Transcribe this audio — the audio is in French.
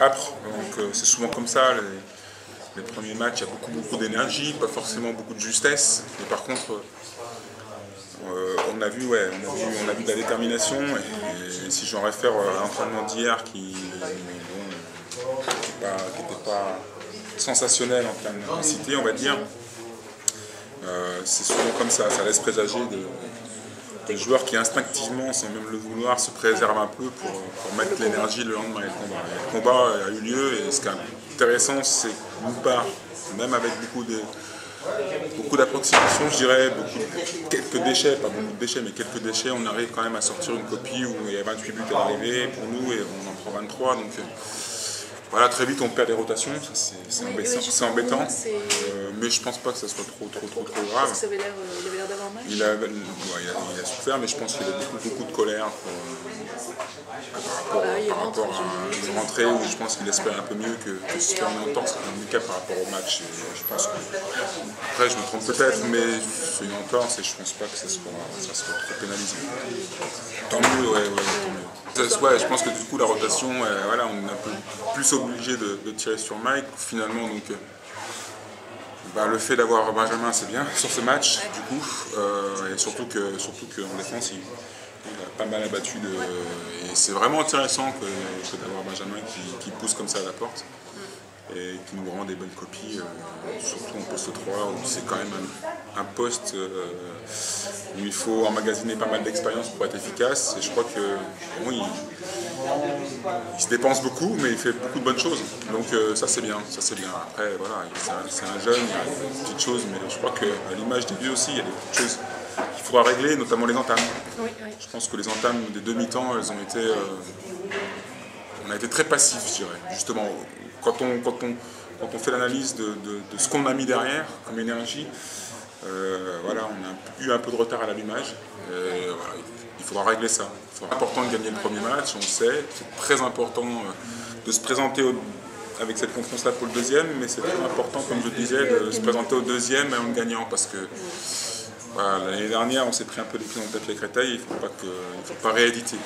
âpre, donc c'est souvent comme ça. Les premiers matchs, il y a beaucoup d'énergie, pas forcément beaucoup de justesse, mais par contre, on a vu de la détermination, et si j'en réfère à l'entraînement d'hier qui n'était pas sensationnel en termes d'intensité, on va dire, c'est souvent comme ça laisse présager des joueurs qui instinctivement, sans même le vouloir, se préservent un peu pour mettre l'énergie le lendemain. Le combat a eu lieu, et ce qui est intéressant, c'est d'une part, même avec beaucoup d'approximations, je dirais, quelques déchets, pas beaucoup de déchets, mais quelques déchets, on arrive quand même à sortir une copie où il y a 28 buts à l'arrivée pour nous, et on en prend 23. Donc voilà, très vite on perd des rotations, c'est embêtant, mais je pense pas que ça soit trop grave. Parce que il avait l'air d'avoir mal. Il a souffert, mais je pense qu'il a beaucoup de colère par rapport à une rentrée où je pense qu'il espère un peu mieux que ce qu'il en entend, c'est un handicap par rapport au match. Et je pense que, après je me trompe peut-être, mais c'est une entorse et je pense pas que ça soit trop pénalisé. Tant mieux, ouais, tant mieux. Je pense que du coup la rotation, voilà, on est un peu plus obligé de tirer sur Mike finalement, donc le fait d'avoir Benjamin, c'est bien sur ce match du coup, et surtout qu'en défense il a pas mal abattu et c'est vraiment intéressant que d'avoir Benjamin qui pousse comme ça à la porte et qui nous rend des bonnes copies, surtout en poste 3 où c'est quand même un poste où il faut emmagasiner pas mal d'expérience pour être efficace, et je crois que bon, il se dépense beaucoup, mais il fait beaucoup de bonnes choses, donc ça c'est bien. Après voilà, c'est un jeune, il y a des petites choses, mais je crois qu'à l'image des vieux aussi, il y a des petites choses qu'il faudra régler, notamment les entames. Oui. Je pense que les entames des demi-temps, on a été très passifs, je dirais, justement. Quand on fait l'analyse de ce qu'on a mis derrière comme énergie, voilà, on a eu un peu de retard à l'allumage. Voilà, il faudra régler ça. C'est important de gagner le premier match, on le sait. C'est très important de se présenter avec cette confiance-là pour le deuxième, mais c'est très important, comme je disais, de se présenter au deuxième en gagnant, parce que voilà, l'année dernière, on s'est pris un peu les pieds dans le tête avec Créteil, il ne faut pas rééditer.